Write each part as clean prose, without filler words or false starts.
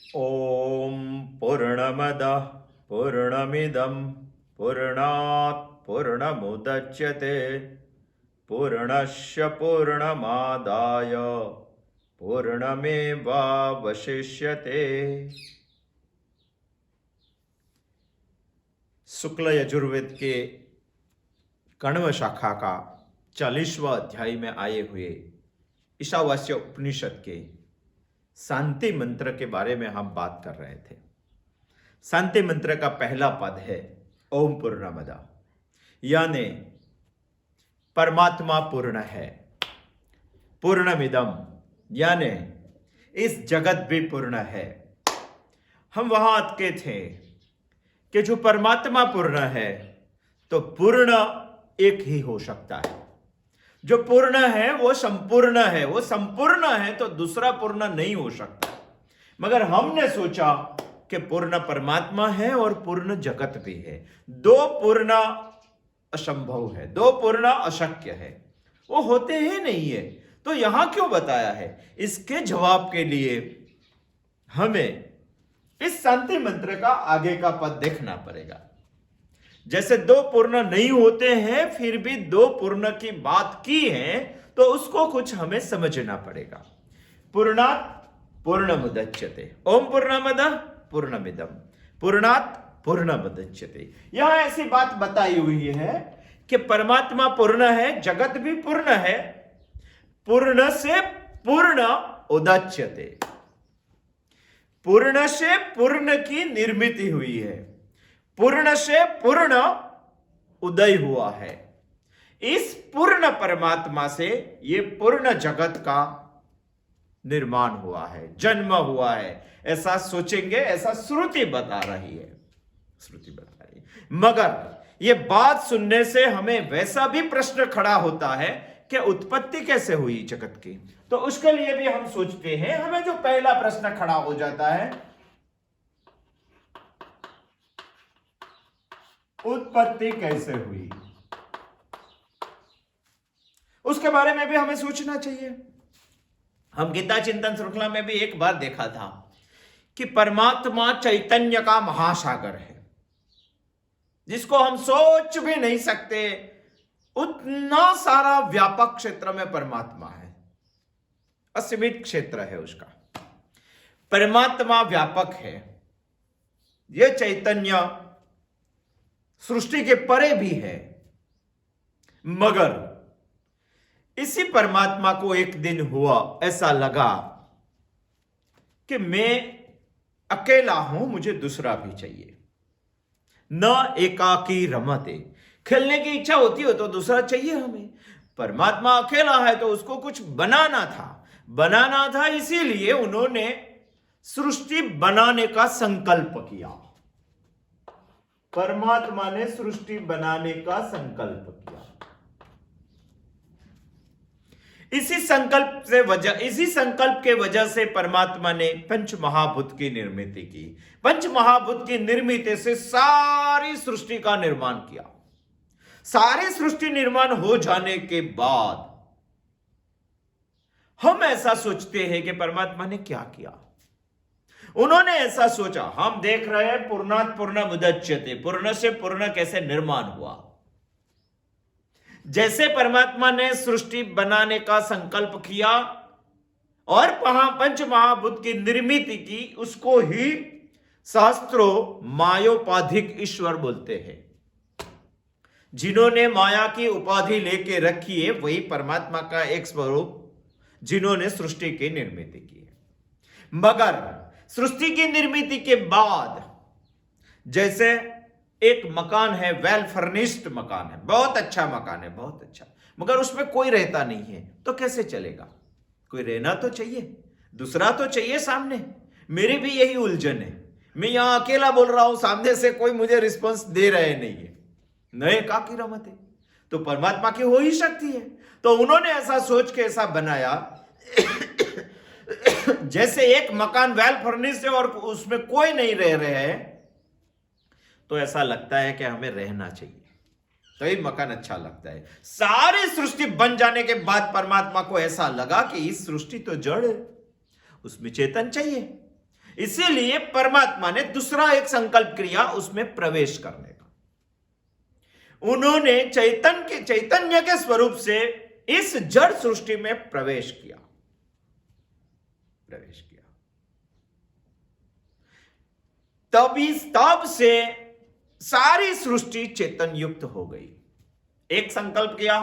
ओम पूर्णमदः पूर्णमिदं पूर्णात् पूर्णमुदच्यते पूर्णस्य पूर्णमादाय पूर्णमेवावशिष्यते। शुक्ल यजुर्वेद के कण्व शाखा का 40वां अध्याय में आए हुए ईशावास्य उपनिषद के शांति मंत्र के बारे में हम बात कर रहे थे। शांति मंत्र का पहला पद है ओम पूर्णमद, यानी परमात्मा पूर्ण है। पूर्णमिदम यानी इस जगत भी पूर्ण है। हम वहां अटके थे कि जो परमात्मा पूर्ण है तो पूर्ण एक ही हो सकता है। जो पूर्ण है वो संपूर्ण है, वो संपूर्ण है तो दूसरा पूर्ण नहीं हो सकता। मगर हमने सोचा कि पूर्ण परमात्मा है और पूर्ण जगत भी है। दो पूर्ण असंभव है, दो पूर्ण अशक्य है, वो होते ही नहीं है। तो यहां क्यों बताया है? इसके जवाब के लिए हमें इस शांति मंत्र का आगे का पद देखना पड़ेगा। जैसे दो पूर्ण नहीं होते हैं फिर भी दो पूर्ण की बात की है तो उसको कुछ हमें समझना पड़ेगा। पूर्णात् पूर्णमुदच्यते, ओम पूर्णमदः पूर्णमिदं पूर्णात् पूर्णमुदच्यते। यहां ऐसी बात बताई हुई है कि परमात्मा पूर्ण है, जगत भी पूर्ण है। पूर्ण से पूर्ण उदच्यते, पूर्ण से पूर्ण की निर्मित हुई है, पूर्ण से पूर्ण उदय हुआ है। इस पूर्ण परमात्मा से ये पूर्ण जगत का निर्माण हुआ है, जन्म हुआ है। ऐसा सोचेंगे, ऐसा श्रुति बता रही है, श्रुति बता रही है। मगर ये बात सुनने से हमें वैसा भी प्रश्न खड़ा होता है कि उत्पत्ति कैसे हुई जगत की। तो उसके लिए भी हम सोचते हैं, हमें जो पहला प्रश्न खड़ा हो जाता है, उत्पत्ति कैसे हुई, उसके बारे में भी हमें सोचना चाहिए। हम गीता चिंतन श्रृंखला में भी एक बार देखा था कि परमात्मा चैतन्य का महासागर है, जिसको हम सोच भी नहीं सकते। उतना सारा व्यापक क्षेत्र में परमात्मा है, असीमित क्षेत्र है उसका। परमात्मा व्यापक है, यह चैतन्य सृष्टि के परे भी है। मगर इसी परमात्मा को एक दिन हुआ ऐसा लगा कि मैं अकेला हूं, मुझे दूसरा भी चाहिए। न एकाकी रमते, खेलने की इच्छा होती हो तो दूसरा चाहिए हमें। परमात्मा अकेला है तो उसको कुछ बनाना था, इसीलिए उन्होंने सृष्टि बनाने का संकल्प किया। परमात्मा ने सृष्टि बनाने का संकल्प किया। इसी संकल्प के वजह से परमात्मा ने पंच महाभूत की निर्मित की। पंच महाभूत की निर्मित से सारी सृष्टि का निर्माण किया। सारी सृष्टि निर्माण हो जाने के बाद हम ऐसा सोचते हैं कि परमात्मा ने क्या किया। उन्होंने ऐसा सोचा, हम देख रहे हैं पूर्णात् पूर्णमुदच्यते, पूर्ण से पूर्ण कैसे निर्माण हुआ। जैसे परमात्मा ने सृष्टि बनाने का संकल्प किया और पंच महाभूत की निर्मित की, उसको ही शास्त्रों मायोपाधिक ईश्वर बोलते हैं। जिन्होंने माया की उपाधि लेके रखी है वही परमात्मा का एक स्वरूप, जिन्होंने सृष्टि की निर्मित की है। मगर सृष्टि की निर्मित के बाद जैसे एक मकान है, वेल फर्निश्ड मकान है, बहुत अच्छा मकान है, बहुत अच्छा, मगर उसमें कोई रहता नहीं है तो कैसे चलेगा? कोई रहना तो चाहिए, दूसरा तो चाहिए सामने। मेरी भी यही उलझन है, मैं यहां अकेला बोल रहा हूं, सामने से कोई मुझे रिस्पॉन्स दे रहे नहीं है। नए का की रमत है तो परमात्मा की हो ही सकती है। तो उन्होंने ऐसा सोच के ऐसा बनाया जैसे एक मकान वेल फर्निश्ड है और उसमें कोई नहीं रह रहे हैं तो ऐसा लगता है कि हमें रहना चाहिए, तो ये मकान अच्छा लगता है। सारी सृष्टि बन जाने के बाद परमात्मा को ऐसा लगा कि इस सृष्टि तो जड़ है, उसमें चेतन चाहिए। इसीलिए परमात्मा ने दूसरा एक संकल्प किया उसमें प्रवेश करने का। उन्होंने चैतन्य के स्वरूप से इस जड़ सृष्टि में प्रवेश किया। तब से सारी सृष्टि चेतन युक्त हो गई। एक संकल्प किया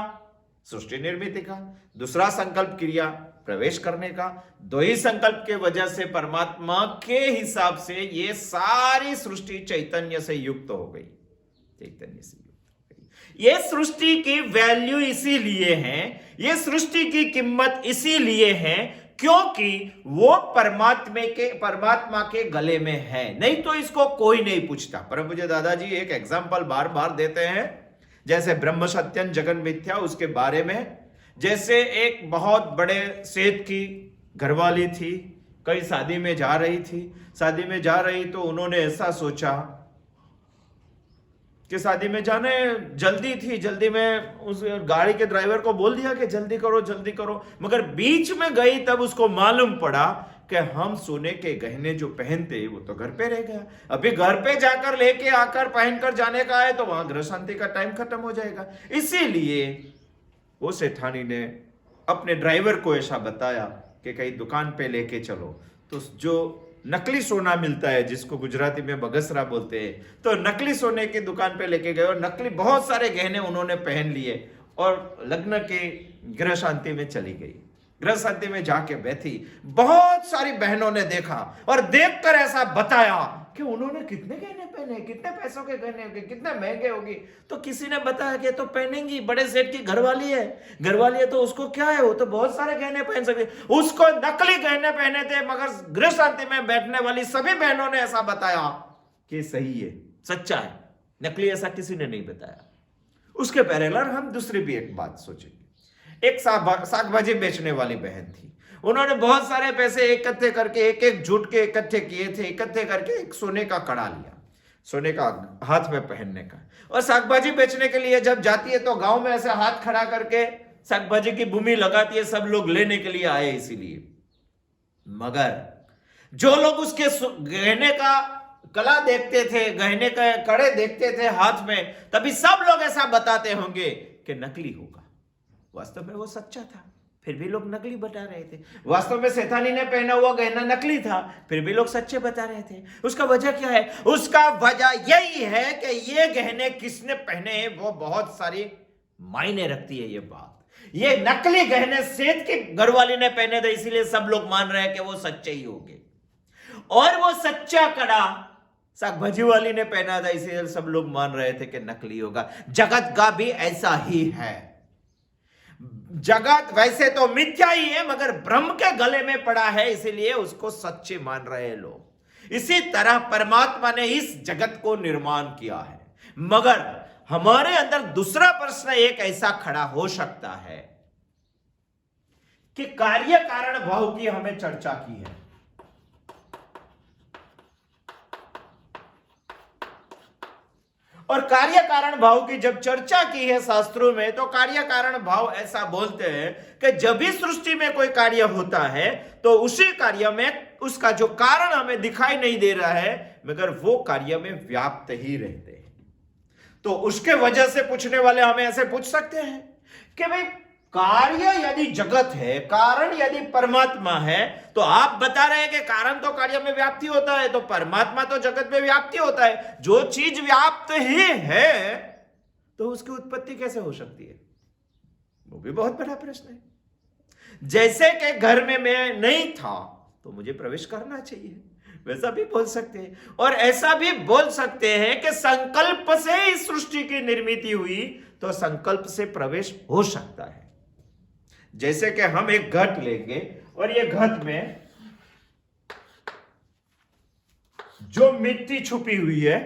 सृष्टि निर्मित का, दूसरा संकल्प किया प्रवेश करने का। दो ही संकल्प के वजह से परमात्मा के हिसाब से ये सारी सृष्टि चैतन्य से युक्त हो गई, चैतन्य से युक्त हो गई। ये सृष्टि की वैल्यू इसीलिए है, ये सृष्टि की कीमत इसीलिए है क्योंकि वो परमात्मा के गले में है, नहीं तो इसको कोई नहीं पूछता। परम पूज्य दादाजी एक एग्जांपल बार बार देते हैं, जैसे ब्रह्म सत्यम जगन मिथ्या, उसके बारे में। जैसे एक बहुत बड़े सेठ की घरवाली थी, कई शादी में जा रही तो उन्होंने ऐसा सोचा कि शादी में जाने जल्दी में उस गाड़ी के ड्राइवर को बोल दिया कि जल्दी करो, मगर बीच में गई तब उसको मालूम पड़ा कि हम सोने के गहने जो पहनते वो तो घर पे रह गया। अभी घर पे जाकर लेके आकर पहनकर जाने का है तो वहां गृह शांति का टाइम खत्म हो जाएगा। इसीलिए वो सेठानी ने अपने ड्राइवर को ऐसा बताया कि कहीं दुकान पे लेके चलो। तो जो नकली सोना मिलता है, जिसको गुजराती में बगसरा बोलते हैं, तो नकली सोने की दुकान पे लेके गए और नकली बहुत सारे गहने उन्होंने पहन लिए और लग्न के गृह शांति में चली गई। गृह शांति में जाके बैठी, बहुत सारी बहनों ने देखा और देखकर ऐसा बताया कि उन्होंने कितने गहने पहने, कितने पैसों के गहने होंगे, कितने महंगे होंगे। तो किसी ने बताया कि तो पहनेंगी, बड़े सेठ की घरवाली है तो उसको क्या है, वो तो बहुत सारे गहने पहन सकते। उसको नकली गहने पहने थे, मगर गृह शांति में बैठने वाली सभी बहनों ने ऐसा बताया कि सही है, सच्चा है, नकली ऐसा किसी ने नहीं बताया। उसके पैरेलल हम दूसरी भी एक बात सोचेंगे। एक साग भाजी बेचने वाली बहन थी, उन्होंने बहुत सारे पैसे इकट्ठे करके एक झूठ के इकट्ठे किए थे, इकट्ठे करके एक सोने का कड़ा लिया, सोने का हाथ में पहनने का, और साग भाजी बेचने के लिए जब जाती है तो गांव में ऐसे हाथ खड़ा करके साग भाजी की भूमि लगाती है, सब लोग लेने के लिए आए इसीलिए। मगर जो लोग उसके गहने का कला देखते थे, गहने का कड़े देखते थे हाथ में, तभी सब लोग ऐसा बताते होंगे कि नकली होगा। वास्तव में वो सच्चा था, फिर भी लोग नकली बता रहे थे। वास्तव में सेठानी ने पहना हुआ गहना नकली था, फिर भी लोग सच्चे बता रहे थे। उसका वजह क्या है? उसका वजह यही है कि ये गहने किसने पहने हैं वो बहुत सारी मायने रखती है। ये बात, ये नकली गहने सेठ की घरवाली ने पहने थे, इसीलिए सब लोग मान रहे हैं कि वो सच्चे ही होंगे। और वो सच्चा कड़ा साग भाजी वाली ने पहना था, इसीलिए सब लोग मान रहे थे कि नकली होगा। जगत का भी ऐसा ही है। जगत वैसे तो मिथ्या ही है, मगर ब्रह्म के गले में पड़ा है, इसीलिए उसको सच्चे मान रहे हैं लोग। इसी तरह परमात्मा ने इस जगत को निर्माण किया है। मगर हमारे अंदर दूसरा प्रश्न एक ऐसा खड़ा हो सकता है कि कार्य कारण भाव की हमें चर्चा की है, और कार्य कारण भाव की जब चर्चा की है शास्त्रों में, तो कार्य कारण भाव ऐसा बोलते हैं कि जब भी सृष्टि में कोई कार्य होता है तो उसी कार्य में उसका जो कारण हमें दिखाई नहीं दे रहा है, मगर वो कार्य में व्याप्त ही रहते हैं। तो उसके वजह से पूछने वाले हमें ऐसे पूछ सकते हैं कि भाई कार्य यदि जगत है, कारण यदि परमात्मा है, तो आप बता रहे हैं कि कारण तो कार्य में व्याप्ति होता है, तो परमात्मा तो जगत में व्याप्ति होता है। जो चीज व्याप्त ही है तो उसकी उत्पत्ति कैसे हो सकती है? वो भी बहुत बड़ा प्रश्न है। जैसे कि घर में मैं नहीं था तो मुझे प्रवेश करना चाहिए, वैसा भी बोल सकते हैं। और ऐसा भी बोल सकते हैं कि संकल्प से इस सृष्टि की निर्मित हुई, तो संकल्प से प्रवेश हो सकता है। जैसे कि हम एक घट लेंगे और ये घट में जो मिट्टी छुपी हुई है,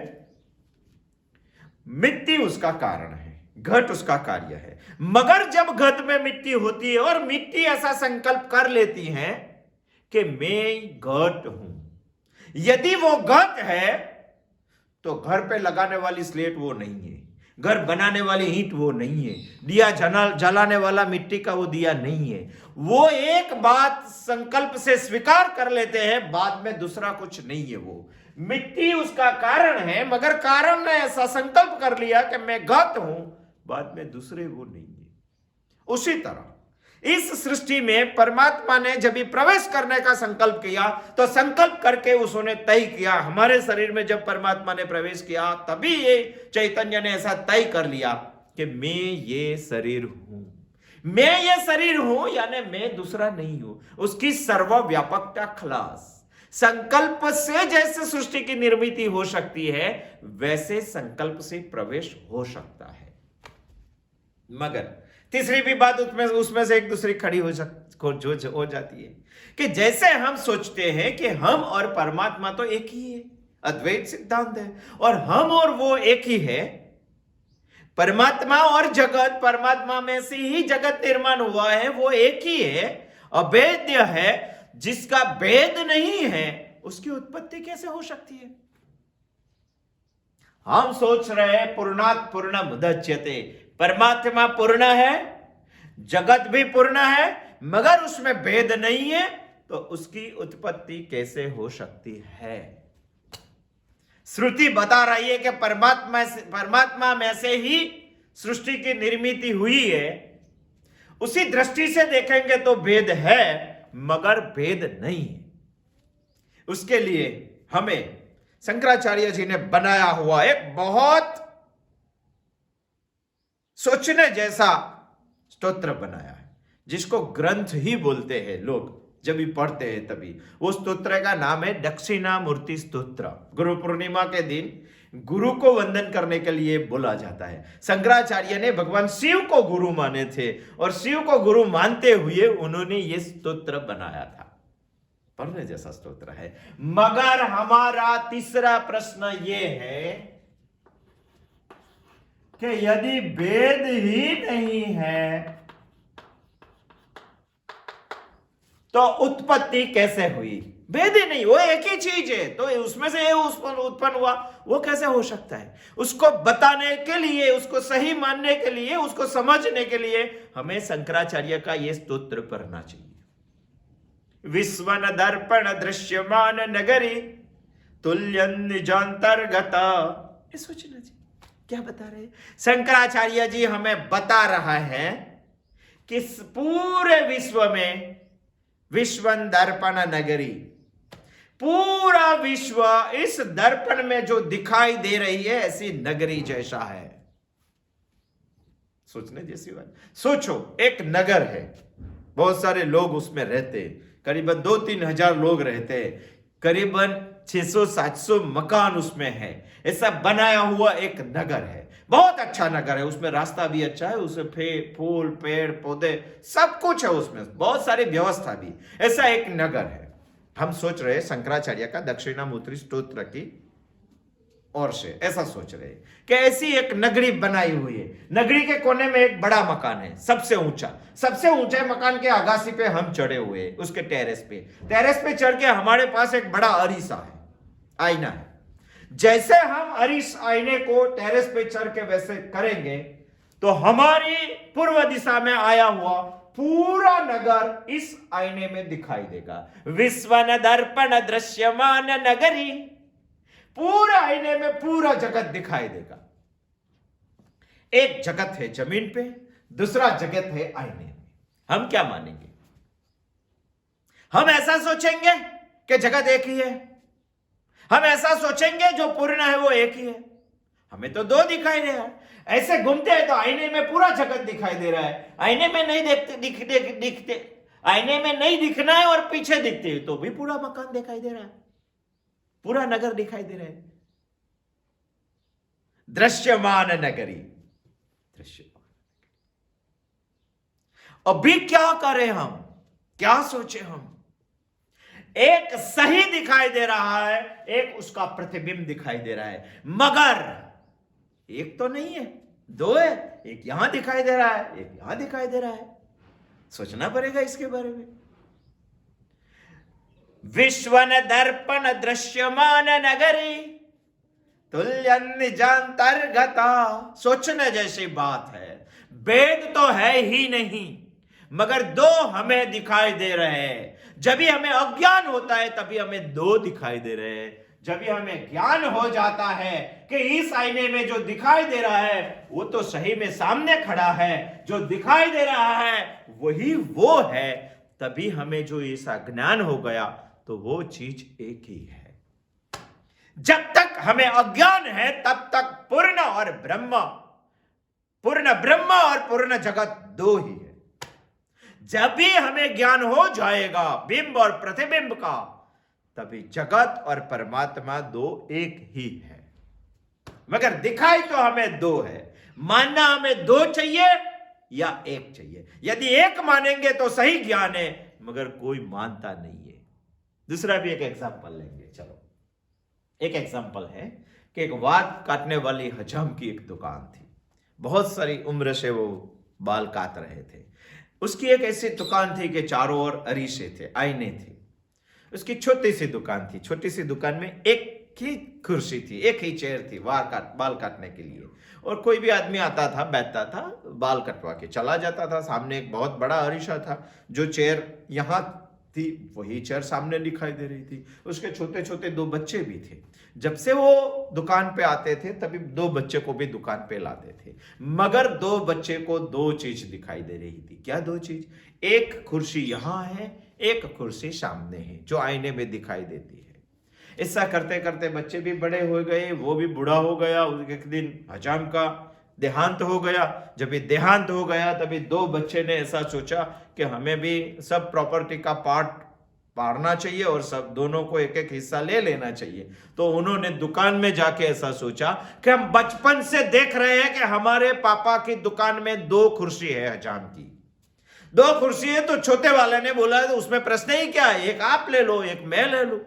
मिट्टी उसका कारण है, घट उसका कार्य है। मगर जब घट में मिट्टी होती है और मिट्टी ऐसा संकल्प कर लेती है कि मैं घट हूं, यदि वो घट है तो घर पे लगाने वाली स्लेट वो नहीं है। घर बनाने वाली ईंट वो नहीं है, दिया जलाने वाला मिट्टी का वो दिया नहीं है। वो एक बात संकल्प से स्वीकार कर लेते हैं, बाद में दूसरा कुछ नहीं है। वो मिट्टी उसका कारण है, मगर कारण ने ऐसा संकल्प कर लिया कि मैं घट हूं, बाद में दूसरे वो नहीं है। उसी तरह इस सृष्टि में परमात्मा ने जब भी प्रवेश करने का संकल्प किया, तो संकल्प करके उसने तय किया। हमारे शरीर में जब परमात्मा ने प्रवेश किया, तभी ये चैतन्य ने ऐसा तय कर लिया कि मैं ये शरीर हूं, मैं ये शरीर हूं, यानी मैं दूसरा नहीं हूं। उसकी सर्वव्यापकता खलास। संकल्प से जैसे सृष्टि की निर्मित हो सकती है, वैसे संकल्प से प्रवेश हो सकता है। मगर तीसरी भी बात उसमें से एक दूसरी खड़ी हो जाती है कि जैसे हम सोचते हैं कि हम और परमात्मा तो एक ही है, अद्वैत सिद्धांत है, और हम और वो एक ही है। परमात्मा और जगत, परमात्मा में से ही जगत निर्माण हुआ है, वो एक ही है, अभेद्य है। जिसका भेद नहीं है, उसकी उत्पत्ति कैसे हो सकती है? हम सोच रहे हैं पूर्णात् पूर्णम उदच्यते, परमात्मा पूर्ण है, जगत भी पूर्ण है, मगर उसमें भेद नहीं है, तो उसकी उत्पत्ति कैसे हो सकती है? श्रुति बता रही है कि परमात्मा में से ही सृष्टि की निर्मित हुई है। उसी दृष्टि से देखेंगे तो भेद है, मगर भेद नहीं है। उसके लिए हमें शंकराचार्य जी ने बनाया हुआ एक बहुत सोचने जैसा स्तोत्र बनाया है, जिसको ग्रंथ ही बोलते हैं लोग जब भी पढ़ते हैं तभी। उस स्तोत्र का नाम है दक्षिणामूर्ति स्तोत्र। गुरु पूर्णिमा के दिन गुरु को वंदन करने के लिए बोला जाता है। शंकराचार्य ने भगवान शिव को गुरु माने थे, और शिव को गुरु मानते हुए उन्होंने ये स्तोत्र बनाया था। पढ़ने जैसा स्तोत्र है। मगर हमारा तीसरा प्रश्न ये है कि यदि भेद ही नहीं है, तो उत्पत्ति कैसे हुई? भेद ही नहीं, वो एक ही चीज है, तो उसमें से ये उत्पन्न हुआ, वो कैसे हो सकता है? उसको बताने के लिए, उसको सही मानने के लिए, उसको समझने के लिए हमें शंकराचार्य का ये स्तोत्र पढ़ना चाहिए। विश्वन दर्पण दृश्यमान नगरी तुल्यं निजांतर्गत। ये सोचना चाहिए, क्या बता रहे हैं शंकराचार्य जी? हमें बता रहा है कि पूरे विश्व में विश्वन दर्पण नगरी, पूरा विश्व इस दर्पण में जो दिखाई दे रही है, ऐसी नगरी जैसा है। सोचने जैसी बात। सोचो, एक नगर है, बहुत सारे लोग उसमें रहते, करीबन 2-3 हजार लोग रहते हैं, करीबन 600-700 मकान उसमें है। ऐसा बनाया हुआ एक नगर है, बहुत अच्छा नगर है। उसमें रास्ता भी अच्छा है, उसमें फूल पेड़ पौधे सब कुछ है, उसमें बहुत सारी व्यवस्था भी। ऐसा एक नगर है। हम सोच रहे शंकराचार्य का दक्षिणामूर्ति स्तोत्र की ओर से ऐसा सोच रहे कि ऐसी एक नगरी बनाई हुई है। नगरी के कोने में एक बड़ा मकान है, सबसे ऊंचे मकान के आगासी पे हम चढ़े हुए हैं, उसके टेरेस पे चढ़ के हमारे पास एक बड़ा अरीसा है, आईना है। जैसे हम अरीस आईने को टेरेस पे चढ़ के वैसे करेंगे, तो हमारी पूर्व दिशा में आया हुआ पूरा नगर इस आईने में दिखाई देगा। विश्वन दर्पण दृश्यमान नगरी, पूरा आईने में पूरा जगत दिखाई देगा। एक जगत है जमीन पे, दूसरा जगत है आईने में। हम क्या मानेंगे? हम ऐसा सोचेंगे कि जगत एक ही है, हम ऐसा सोचेंगे जो पूर्ण है वो एक ही है। हमें तो दो दिखाई दे रहा है। ऐसे घूमते हैं तो आईने में पूरा जगत दिखाई दे रहा है, आईने में नहीं दिखते आईने में नहीं दिखना है और पीछे दिखते हैं तो भी पूरा मकान दिखाई दे रहा है, पूरा नगर दिखाई दे रहा है। दृश्यमान नगरी, दृश्यमान। अभी क्या करें हम, क्या सोचे हम? एक सही दिखाई दे रहा है, एक उसका प्रतिबिंब दिखाई दे रहा है, मगर एक तो नहीं है, दो है। एक यहां दिखाई दे रहा है, एक यहां दिखाई दे रहा है। सोचना पड़ेगा इसके बारे में। विश्वन दर्पण दृश्यमान नगरी तुल्यं निजांतर्गता। सोचने जैसी बात है। वेद तो है ही नहीं, मगर दो हमें दिखाई दे रहे हैं। जब भी हमें अज्ञान होता है तभी हमें दो दिखाई दे रहे हैं। जब भी हमें ज्ञान हो जाता है कि इस आईने में जो दिखाई दे रहा है वो तो सही में सामने खड़ा है, जो दिखाई दे रहा है वही वो है, तभी हमें जो ऐसा ज्ञान हो गया तो वो चीज एक ही है। जब तक हमें अज्ञान है तब तक पूर्ण और ब्रह्म, पूर्ण ब्रह्म और पूर्ण जगत दो ही है। जब भी हमें ज्ञान हो जाएगा बिंब और प्रतिबिंब का, तभी जगत और परमात्मा दो एक ही है। मगर दिखाई तो हमें दो है। मानना हमें दो चाहिए या एक चाहिए। यदि एक मानेंगे तो सही ज्ञान है, मगर कोई मानता नहीं है। दूसरा भी एक एग्जांपल लेंगे। चलो, एक एग्जांपल है कि एक बाल काटने वाली हजाम की एक दुकान थी। बहुत सारी उम्र से वो बाल काट रहे थे। उसकी एक ऐसी दुकान थी कि चारों ओर अरीसे थे, आईने थे। उसकी छोटी सी दुकान थी। छोटी सी दुकान में एक ही कुर्सी थी, एक ही चेयर थी बाल काटने के लिए। और कोई भी आदमी आता था, बैठता था, बाल कटवा के चला जाता था। सामने एक बहुत बड़ा अरीसा था। जो चेयर यहाँ थी वही चेयर सामने दिखाई दे रही थी। उसके छोटे छोटे दो बच्चे भी थे। जब से वो दुकान पे आते थे तभी दो बच्चे को भी दुकान पे लाते थे। मगर दो बच्चे को दो चीज दिखाई दे रही थी। क्या दो चीज? एक कुर्सी यहाँ है, एक कुर्सी सामने है जो आईने में दिखाई देती है। ऐसा करते करते बच्चे भी बड़े हो गए, वो भी बूढ़ा हो गया। एक दिन हजाम का देहांत हो गया। जब ये देहांत हो गया तभी दो बच्चे ने ऐसा सोचा कि हमें भी सब प्रॉपर्टी का पार्ट बांटना चाहिए और सब दोनों को एक एक हिस्सा ले लेना चाहिए। तो उन्होंने दुकान में जाके ऐसा सोचा कि हम बचपन से देख रहे हैं कि हमारे पापा की दुकान में दो कुर्सी है, हजाम की दो कुर्सी है। तो छोटे वाले ने बोला तो उसमें प्रश्न ही क्या है, एक आप ले लो, एक मैं ले लूं।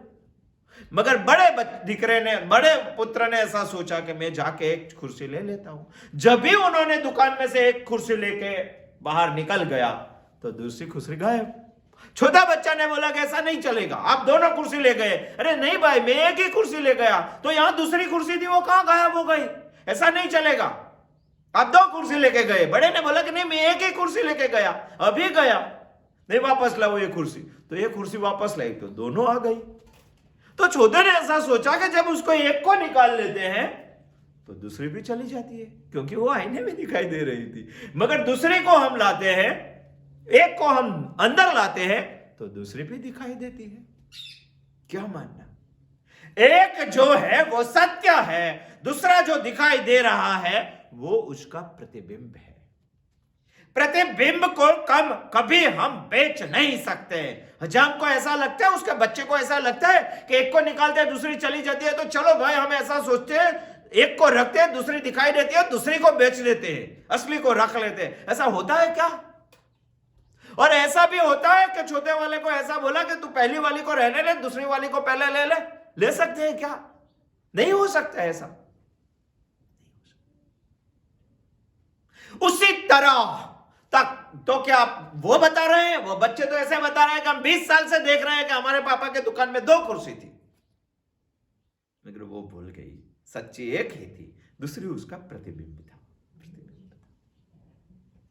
मगर बड़े पुत्र ने ऐसा सोचा कि मैं जाके एक कुर्सी ले लेता हूं। जब भी उन्होंने दुकान में से एक कुर्सी लेके बाहर निकल गया तो दूसरी कुर्सी गायब। छोटा बच्चा ने बोला कि ऐसा नहीं चलेगा, आप दोनों कुर्सी ले गए। अरे नहीं भाई, मैं एक ही कुर्सी ले गया, तो यहां दूसरी कुर्सी थी वो कहां गायब हो गई? ऐसा नहीं चलेगा, आप दो कुर्सी लेके गए। बड़े ने बोला कि नहीं, मैं एक ही कुर्सी लेके गया, अभी गया, नहीं वापस लाओ ये कुर्सी। तो ये कुर्सी वापस लाई तो दोनों आ गई। तो छोटे ने ऐसा सोचा कि जब उसको एक को निकाल लेते हैं तो दूसरी भी चली जाती है, क्योंकि वो आईने में दिखाई दे रही थी। मगर दूसरी को हम लाते हैं, एक को हम अंदर लाते हैं तो दूसरी भी दिखाई देती है। क्या मानना? एक जो है वो सत्य है, दूसरा जो दिखाई दे रहा है वो उसका प्रतिबिंब है। प्रतिबिंब को कभी हम बेच नहीं सकते। हजाम को ऐसा लगता है, उसके बच्चे को ऐसा लगता है कि एक को निकालते हैं दूसरी चली जाती है, तो चलो भाई हम ऐसा सोचते हैं, एक को रखते हैं दूसरी दिखाई देती है, दूसरी को बेच देते हैं, असली को रख लेते हैं। ऐसा होता है क्या? और ऐसा भी होता है कि छोटे वाले को ऐसा बोला कि तू पहली वाली को रहने ले, दूसरी वाली को पहले ले सकते हैं क्या? नहीं हो सकता ऐसा। उसी तरह तक तो क्या वो बता रहे हैं, वो बच्चे तो ऐसे बता रहे हैं कि हम 20 साल से देख रहे हैं कि हमारे पापा के दुकान में दो कुर्सी थी, मगर वो भूल गई सच्ची एक ही थी, दूसरी उसका प्रतिबिंब था।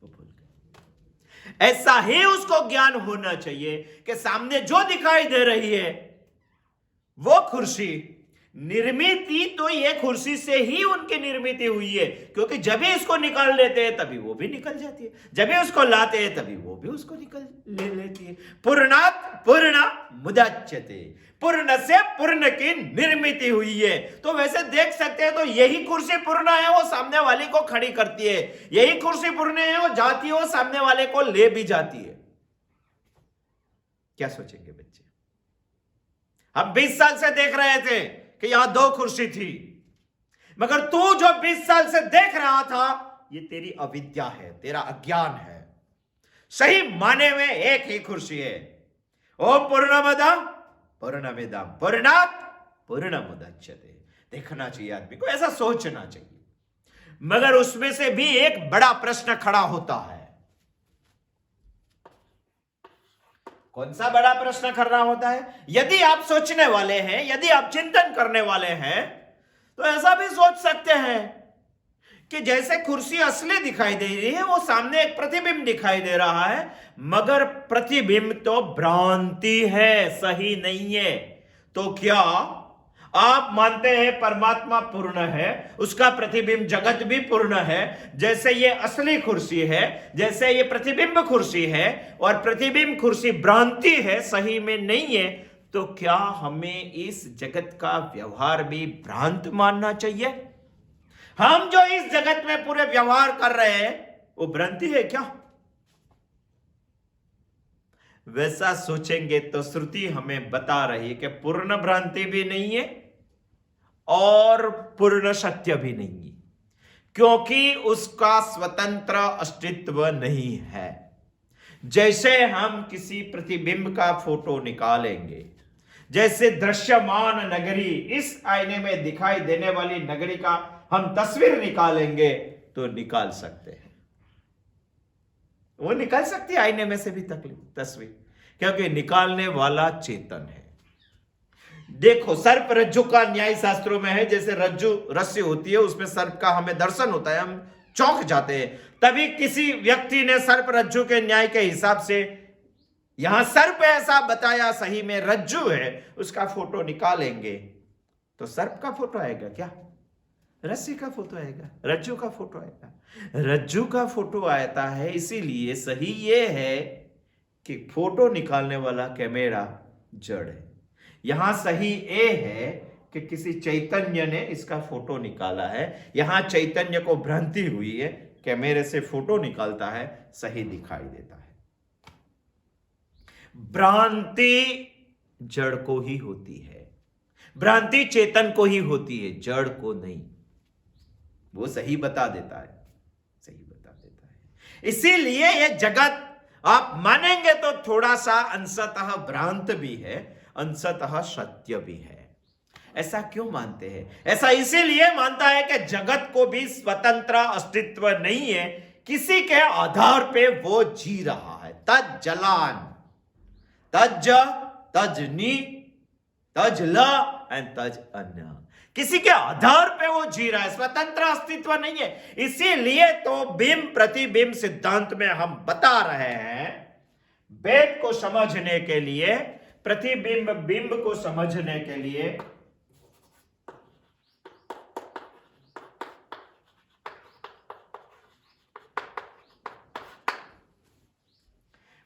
वो भूल गई। ऐसा ही उसको ज्ञान होना चाहिए कि सामने जो दिखाई दे रही है वो कुर्सी निर्मित तो ये कुर्सी से ही उनकी निर्मित हुई है, क्योंकि जब भी इसको निकाल लेते हैं तभी वो भी निकल जाती है, जब भी उसको लाते हैं तभी वो भी उसको निकल ले लेती है। पूर्णात् पूर्ण मुदच्यते, पूर्ण से पूर्ण की निर्मित हुई है। तो वैसे देख सकते हैं तो यही कुर्सी पूर्ण है, वो सामने वाली को खड़ी करती है, यही कुर्सी पूर्ण है, वो जाती है, वो सामने वाले को ले भी जाती है। क्या सोचेंगे बच्चे? हम 20 साल से देख रहे थे कि यहां दो कुर्सी थी, मगर तू जो 20 साल से देख रहा था ये तेरी अविद्या है, तेरा अज्ञान है। सही माने में एक ही कुर्सी है। ओम पूर्णमदः पूर्णमिदं पूर्णात् पूर्णमुदच्यते। देखना चाहिए आदमी को, ऐसा सोचना चाहिए। मगर उसमें से भी एक बड़ा प्रश्न खड़ा होता है। कौन सा बड़ा प्रश्न खड़ा होता है? यदि आप सोचने वाले हैं, यदि आप चिंतन करने वाले हैं, तो ऐसा भी सोच सकते हैं कि जैसे कुर्सी असली दिखाई दे रही है, वो सामने एक प्रतिबिंब दिखाई दे रहा है, मगर प्रतिबिंब तो भ्रांति है, सही नहीं है। तो क्या आप मानते हैं परमात्मा पूर्ण है, उसका प्रतिबिंब जगत भी पूर्ण है, जैसे ये असली कुर्सी है, जैसे ये प्रतिबिंब कुर्सी है, और प्रतिबिंब कुर्सी भ्रांति है, सही में नहीं है, तो क्या हमें इस जगत का व्यवहार भी भ्रांत मानना चाहिए? हम जो इस जगत में पूरे व्यवहार कर रहे हैं वो भ्रांति है क्या? वैसा सोचेंगे तो श्रुति हमें बता रही है कि पूर्ण भ्रांति भी नहीं है और पूर्ण सत्य भी नहीं है, क्योंकि उसका स्वतंत्र अस्तित्व नहीं है। जैसे हम किसी प्रतिबिंब का फोटो निकालेंगे, जैसे दृश्यमान नगरी, इस आईने में दिखाई देने वाली नगरी का हम तस्वीर निकालेंगे तो निकाल सकते हैं, वो निकाल सकती है आईने में से भी तस्वीर, क्योंकि निकालने वाला चेतन है। देखो, सर्प रज्जु का न्याय शास्त्रों में है, जैसे रज्जु रस्सी होती है, उसमें सर्प का हमें दर्शन होता है, हम चौंक जाते हैं। तभी किसी व्यक्ति ने सर्प रज्जु के न्याय के हिसाब से यहां सर्प ऐसा बताया, सही में रज्जु है, उसका फोटो निकालेंगे तो सर्प का फोटो आएगा क्या? रस्सी का फोटो आएगा, रज्जु का फोटो आएगा। रज्जु का फोटो आता है, इसीलिए सही ये है कि फोटो निकालने वाला कैमरा जड़ है। यहां सही ए है कि किसी चैतन्य ने इसका फोटो निकाला है, यहां चैतन्य को भ्रांति हुई है, कैमरे से फोटो निकालता है, सही दिखाई देता है। भ्रांति जड़ को ही होती है, भ्रांति चेतन को ही होती है, जड़ को नहीं। वो सही बता देता है, सही बता देता है। इसीलिए ये जगत आप मानेंगे तो थोड़ा सा अंशतः भ्रांत भी है, अंशतः सत्य भी है। ऐसा क्यों मानते हैं? ऐसा इसीलिए मानता है कि जगत को भी स्वतंत्र अस्तित्व नहीं है, किसी के आधार पे वो जी रहा है। तज जलान, तज तजनी, तज ल एंड तज अन्य, किसी के आधार पे वो जी रहा है, स्वतंत्र अस्तित्व नहीं है। इसीलिए तो बिंब प्रतिबिंब सिद्धांत में हम बता रहे हैं, वेद को समझने के लिए, प्रतिबिंब बिंब को समझने के लिए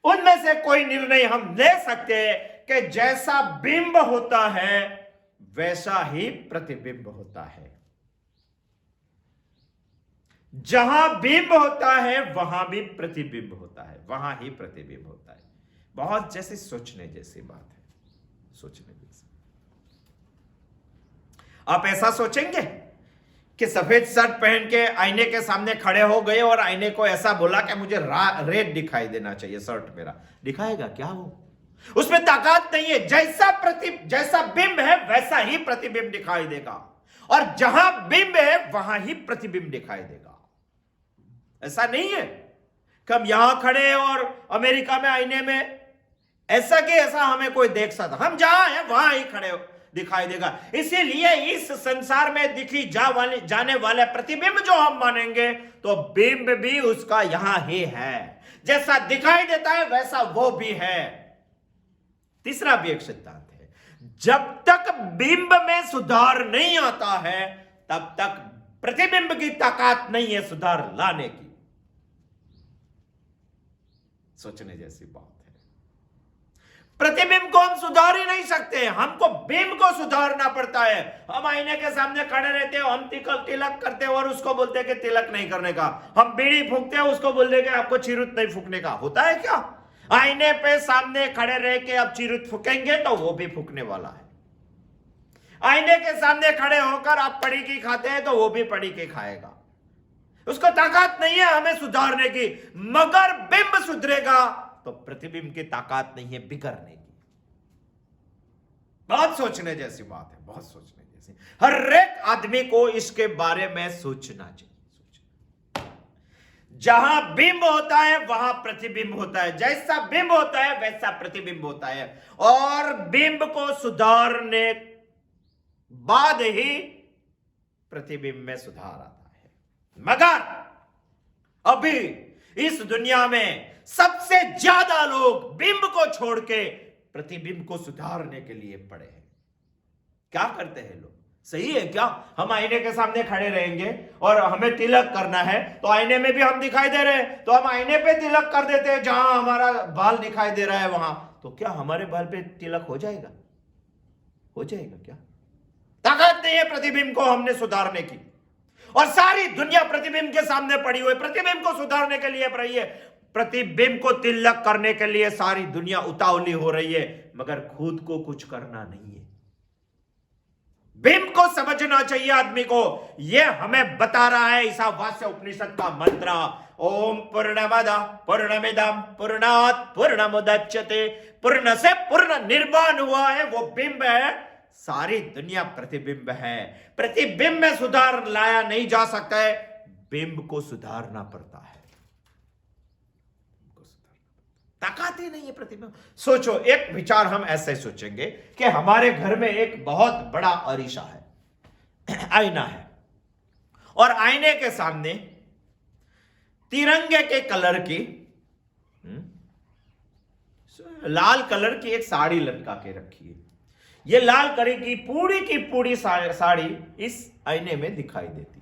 उनमें से कोई निर्णय हम ले सकते हैं कि जैसा बिंब होता है वैसा ही प्रतिबिंब होता है। जहां बिंब होता है वहां भी प्रतिबिंब होता है, वहां ही प्रतिबिंब होता है। बहुत जैसे सोचने जैसी बात है, सोचने जैसी। आप ऐसा सोचेंगे कि सफेद शर्ट पहन के आईने के सामने खड़े हो गए और आईने को ऐसा बोला कि मुझे रेड दिखाई देना चाहिए, शर्ट मेरा दिखाएगा क्या? वो उसमें ताकत नहीं है। जैसा बिंब है वैसा ही प्रतिबिंब दिखाई देगा, और जहां बिंब है वहां ही प्रतिबिंब दिखाई देगा। ऐसा नहीं है कि हम यहां खड़े और अमेरिका में आईने में ऐसा कि ऐसा हमें कोई देख सकता, हम जहां हैं वहां ही खड़े दिखाई देगा। इसीलिए इस संसार में दिखी जाने वाले प्रतिबिंब जो हम मानेंगे, तो बिंब भी उसका यहां ही है, जैसा दिखाई देता है वैसा वो भी है। तीसरा भी एक सिद्धांत है, जब तक बिंब में सुधार नहीं आता है तब तक प्रतिबिंब की ताकत नहीं है सुधार लाने की। सोचने जैसी बात है। प्रतिबिंब को हम सुधार ही नहीं सकते, हमको बिंब को सुधारना पड़ता है। हम आईने के सामने खड़े रहते हैं, हम तिलक करते हैं और उसको बोलते हैं कि तिलक नहीं करने का। हम बीड़ी फूंकते हैं, उसको बोलते हैं कि आपको चिरुत नहीं फूकने का। होता है क्या? आईने पे सामने खड़े रह के अब चिरुत फूकेंगे तो वो भी फूकने वाला है। आईने के सामने खड़े होकर आप पड़ी की खाते हैं तो वो भी पड़ी की खाएगा। उसको ताकत नहीं है हमें सुधारने की, मगर बिंब सुधरेगा तो प्रतिबिंब की ताकत नहीं है बिगड़ने की। बहुत सोचने जैसी बात है, बहुत सोचने जैसी। हर एक आदमी को इसके बारे में सोचना चाहिए। जहां बिंब होता है वहां प्रतिबिंब होता है, जैसा बिंब होता है वैसा प्रतिबिंब होता है, और बिंब को सुधारने बाद ही प्रतिबिंब में सुधार आता है। मगर अभी इस दुनिया में सबसे ज्यादा लोग बिंब को छोड़ के प्रतिबिंब को सुधारने के लिए पड़े हैं। क्या करते हैं लोग? सही है क्या? हम आईने के सामने खड़े रहेंगे और हमें तिलक करना है, तो आईने में भी हम दिखाई दे रहे हैं, तो हम आईने पे तिलक कर देते हैं जहां हमारा बाल दिखाई दे रहा है वहां। तो क्या हमारे बाल पे तिलक हो जाएगा? हो जाएगा क्या? ताकत नहीं है प्रतिबिंब को हमने सुधारने की, और सारी दुनिया प्रतिबिंब के सामने पड़ी हुई, प्रतिबिंब को सुधारने के लिए पड़ी है, प्रतिबिंब को तिलक करने के लिए सारी दुनिया उतावली हो रही है, मगर खुद को कुछ करना नहीं है। बिंब को समझना चाहिए आदमी को। यह हमें बता रहा है ईशावास्य उपनिषद का मंत्र, ओम पूर्णमद पूर्णमिदं पूर्णात् पूर्णमुदच्यते। पूर्ण से पूर्ण निर्वाण हुआ है वो बिंब है, सारी दुनिया प्रतिबिंब है। प्रतिबिंब में सुधार लाया नहीं जा सकता है, बिंब को सुधारना पड़ता है। ताकत ही नहीं है प्रतिबिंब। सोचो, एक विचार हम ऐसे सोचेंगे कि हमारे घर में एक बहुत बड़ा अरीसा है, आईना है, और आईने के सामने तिरंगे के कलर की लाल कलर की एक साड़ी लटका के रखी है। ये लाल कलर की पूरी साड़ी इस आईने में दिखाई देती,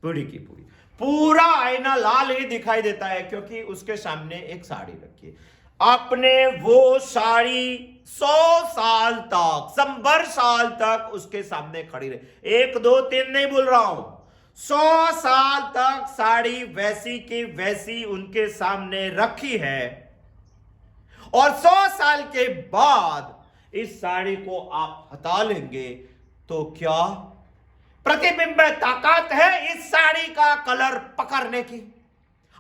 पूरी की पूरी, पूरा आईना लाल ही दिखाई देता है क्योंकि उसके सामने एक साड़ी रखी है। आपने वो साड़ी 100 साल तक, 100 साल तक उसके सामने खड़ी रही, 1 2 3 नहीं बोल रहा हूं, 100 साल तक साड़ी वैसी की वैसी उनके सामने रखी है, और 100 साल के बाद इस साड़ी को आप हटा लेंगे तो क्या प्रतिबिंब में ताकत है इस साड़ी का कलर पकड़ने की?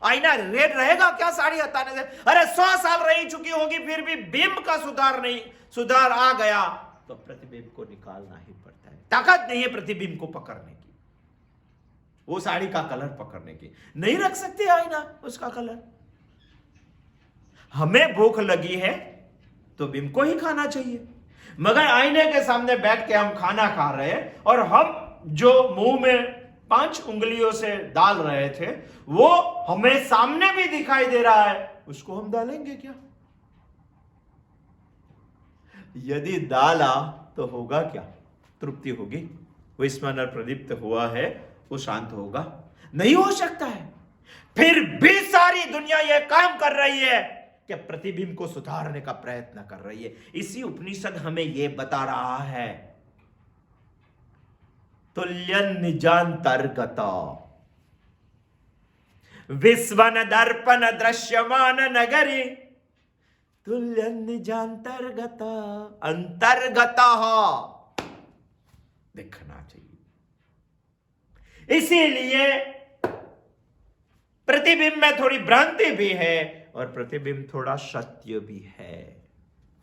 आईना रेड रहेगा क्या साड़ी हटाने से? अरे 100 साल रही चुकी होगी, फिर भी बिंब का सुधार आ गया तो प्रतिबिंब को निकालना ही पड़ता है। ताकत नहीं है प्रतिबिंब को पकड़ने की, वो साड़ी का कलर पकड़ने की। नहीं रख सकते आईना उसका कलर। हमें भूख लगी है तो बिंब को ही खाना चाहिए, मगर आईने के सामने बैठ के हम खाना खा रहे हैं और हम जो मुंह में 5 उंगलियों से डाल रहे थे वो हमें सामने भी दिखाई दे रहा है, उसको हम डालेंगे क्या? यदि डाला तो होगा क्या? तृप्ति होगी? वो स्मरण प्रदीप्त हुआ है, वो शांत होगा? नहीं हो सकता है। फिर भी सारी दुनिया ये काम कर रही है कि प्रतिबिंब को सुधारने का प्रयत्न कर रही है। इसी उपनिषद हमें यह बता रहा है, तुल्यं निजांतर्गत विश्वन दर्पण दृश्यमान नगरी, तुल्यं निजांतर्गत, अंतर्गत दिखना चाहिए। इसीलिए प्रतिबिंब में थोड़ी भ्रांति भी है और प्रतिबिंब थोड़ा सत्य भी है,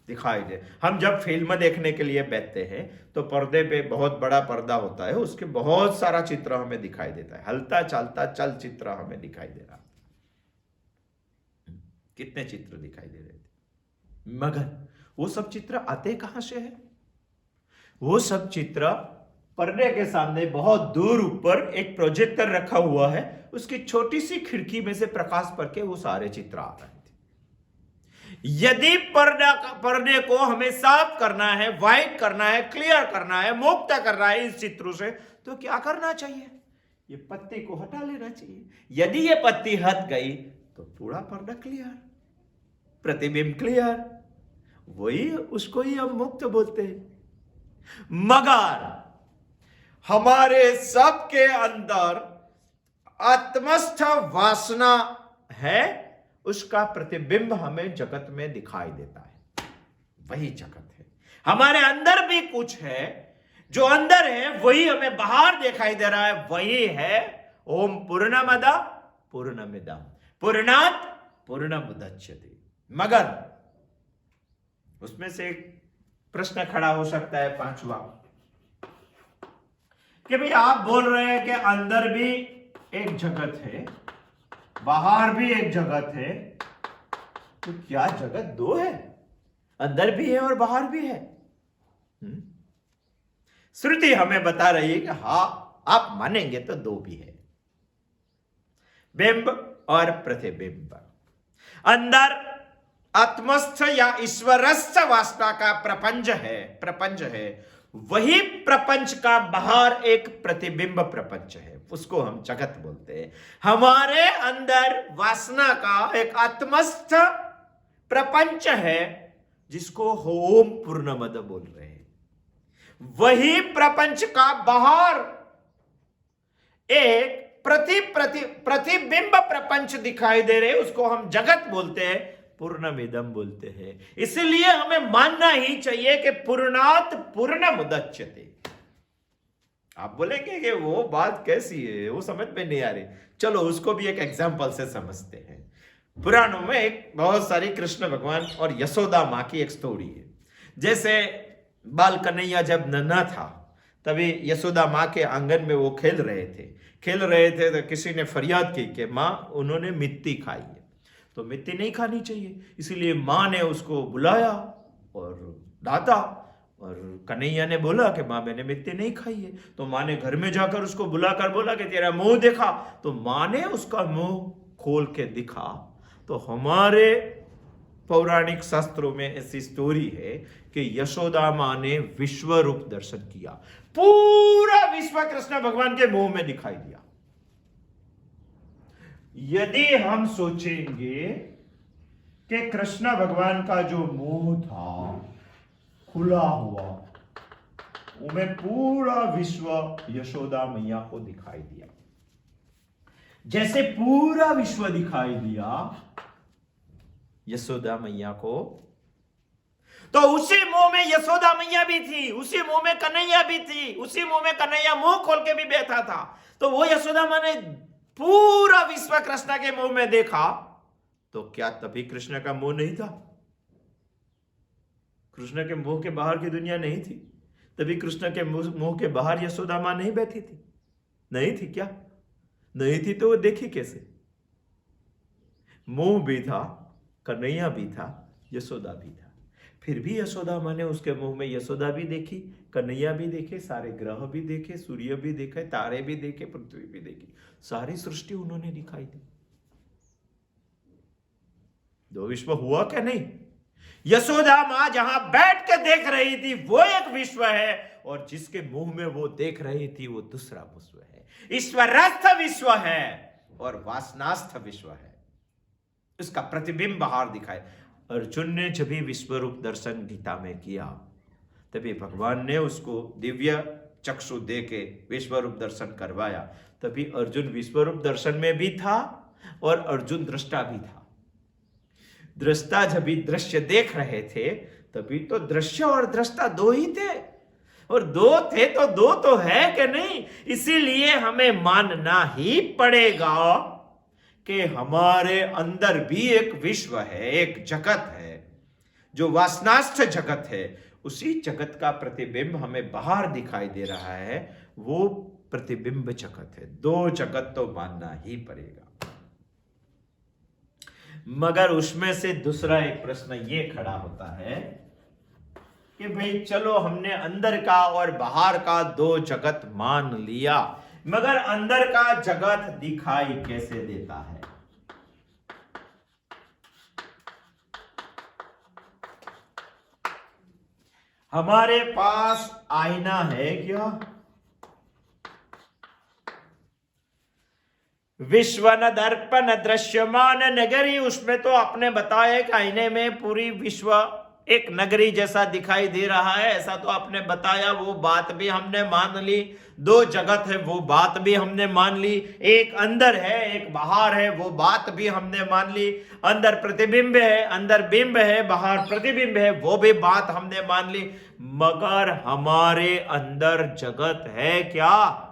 दिखाई दे। हम जब फिल्म देखने के लिए बैठते हैं तो पर्दे पे बहुत बड़ा पर्दा होता है, उसके बहुत सारा चित्र हमें दिखाई देता है, हलता चलता चलचित्र हमें दिखाई दे रहा। कितने चित्र दिखाई दे रहे थे, मगर वो सब चित्र आते कहां से है? वो सब चित्र पर्दे के सामने बहुत दूर ऊपर एक प्रोजेक्टर रखा हुआ है, उसकी छोटी सी खिड़की में से प्रकाश पड़ के वो सारे चित्र आ रहे थे। यदि पर्दे को हमें साफ करना है, व्हाइट करना है, क्लियर करना है, मुक्त करना है इस चित्रों से, तो क्या करना चाहिए? ये पत्ती को हटा लेना चाहिए। यदि ये पत्ती हट गई तो पूरा पर्दा क्लियर, प्रतिबिंब क्लियर, वही उसको ही हम मुक्त बोलते हैं। मगर हमारे सबके अंदर आत्मस्थ वासना है, उसका प्रतिबिंब हमें जगत में दिखाई देता है, वही जगत है। हमारे अंदर भी कुछ है, जो अंदर है वही हमें बाहर दिखाई दे रहा है, वही है ओम पूर्णमद पूर्णमिदं पूर्णात् पूर्णमुदच्यते। मगर उसमें से एक प्रश्न खड़ा हो सकता है, 5वां, कि भाई आप बोल रहे हैं कि अंदर भी एक जगत है, बाहर भी एक जगत है, तो क्या जगत दो है? अंदर भी है और बाहर भी है? श्रुति हमें बता रही है कि हां, आप मानेंगे तो दो भी है, बिंब और प्रतिबिंब। अंदर आत्मस्थ या ईश्वरस्थ वासना का प्रपंच है, वही प्रपंच का बाहर एक प्रतिबिंब प्रपंच है, उसको हम जगत बोलते हैं। हमारे अंदर वासना का एक आत्मस्थ प्रपंच है जिसको ओम पूर्णमद बोल रहे हैं। वही प्रपंच का बाहर एक प्रतिबिंब प्रपंच दिखाई दे रहे, उसको हम जगत बोलते हैं, पूर्णमिदम बोलते हैं। इसलिए हमें मानना ही चाहिए कि पूर्णात पूर्णमुदच्यते। आप बोलेंगे कि वो बात कैसी है, वो समझ में नहीं आ रही। चलो उसको भी एक एग्जांपल से समझते हैं। पुराणों में एक बहुत सारी कृष्ण भगवान और यशोदा माँ की एक स्टोरी है। जैसे बाल कन्हैया जब नन्हा था, तभी यशोदा माँ के आंगन में वो खेल रहे थे तो किसी ने फरियाद की कि माँ, उन्होंने मिट्टी खाई है, तो मिट्टी नहीं खानी चाहिए। इसीलिए माँ ने उसको बुलाया और डांटा, और कन्हैया ने बोला कि माँ, मैंने मिट्टी नहीं खाई है। तो माँ ने घर में जाकर उसको बुलाकर बोला कि तेरा मुंह दिखा। तो माँ ने उसका मुंह खोल के दिखा। तो हमारे पौराणिक शास्त्रों में ऐसी स्टोरी है कि यशोदा माँ ने विश्व रूप दर्शन किया, पूरा विश्व कृष्ण भगवान के मुंह में दिखाई दिया। यदि हम सोचेंगे कि कृष्ण भगवान का जो मुंह था खुला हुआ, उनमें पूरा विश्व यशोदा मैया को दिखाई दिया। जैसे पूरा विश्व दिखाई दिया यशोदा मैया को, तो उसी मुंह में यशोदा मैया भी थी, उसी मुंह में कन्हैया भी थी, उसी मुंह में कन्हैया मुंह खोल के भी बैठा था। तो वो यशोदा माँ ने पूरा विश्व कृष्ण के मुंह में देखा, तो क्या तभी कृष्ण का मुंह नहीं था? कृष्ण के मुंह के बाहर की दुनिया नहीं थी? तभी कृष्ण के मुंह के बाहर यशोदा माँ नहीं बैठी थी? नहीं थी क्या? नहीं थी तो वो देखी कैसे? मुंह भी था, कन्हैया भी था, यशोदा भी था। फिर भी यशोदा माँ ने उसके मुंह में यशोदा भी देखी, कन्हैया भी देखे, सारे ग्रह भी देखे, सूर्य भी देखे, तारे भी देखे, पृथ्वी भी देखी, सारी सृष्टि उन्होंने दिखाई दी। दो विश्व हुआ क्या नहीं? यशोदा माँ जहां बैठ के देख रही थी वो एक विश्व है, और जिसके मुंह में वो देख रही थी वो दूसरा विश्व है। ईश्वरस्थ विश्व है और वासनास्थ विश्व है। इसका प्रतिबिंब बाहर दिखाए। अर्जुन ने जब भी विश्वरूप दर्शन गीता में किया, तभी भगवान ने उसको दिव्य चक्षु दे के विश्वरूप दर्शन करवाया। तभी अर्जुन विश्वरूप दर्शन में भी था और अर्जुन दृष्टा भी था। दृष्टा जब भी दृश्य देख रहे थे, तभी तो दृश्य और दृष्टा दो ही थे, और दो थे तो दो तो है कि नहीं? इसीलिए हमें मानना ही पड़ेगा कि हमारे अंदर भी एक विश्व है, एक जगत है जो वासनास्थ जगत है। उसी जगत का प्रतिबिंब हमें बाहर दिखाई दे रहा है, वो प्रतिबिंब जगत है। दो जगत तो मानना ही पड़ेगा। मगर उसमें से दूसरा एक प्रश्न ये खड़ा होता है कि भाई चलो, हमने अंदर का और बाहर का दो जगत मान लिया, मगर अंदर का जगत दिखाई कैसे देता है? हमारे पास आईना है क्या? विश्व न दर्पण दृश्यमान नगरी, उसमें तो आपने बताया कि आईने में पूरी विश्व एक नगरी जैसा दिखाई दे रहा है, ऐसा तो आपने बताया। वो बात भी हमने मान ली। दो जगत है, वो बात भी हमने मान ली। एक अंदर है, एक बाहर है, वो बात भी हमने मान ली। अंदर प्रतिबिंब है, अंदर बिंब है, बाहर प्रतिबिंब है, वो भी बात हमने मान ली। मगर हमारे अंदर जगत है क्या?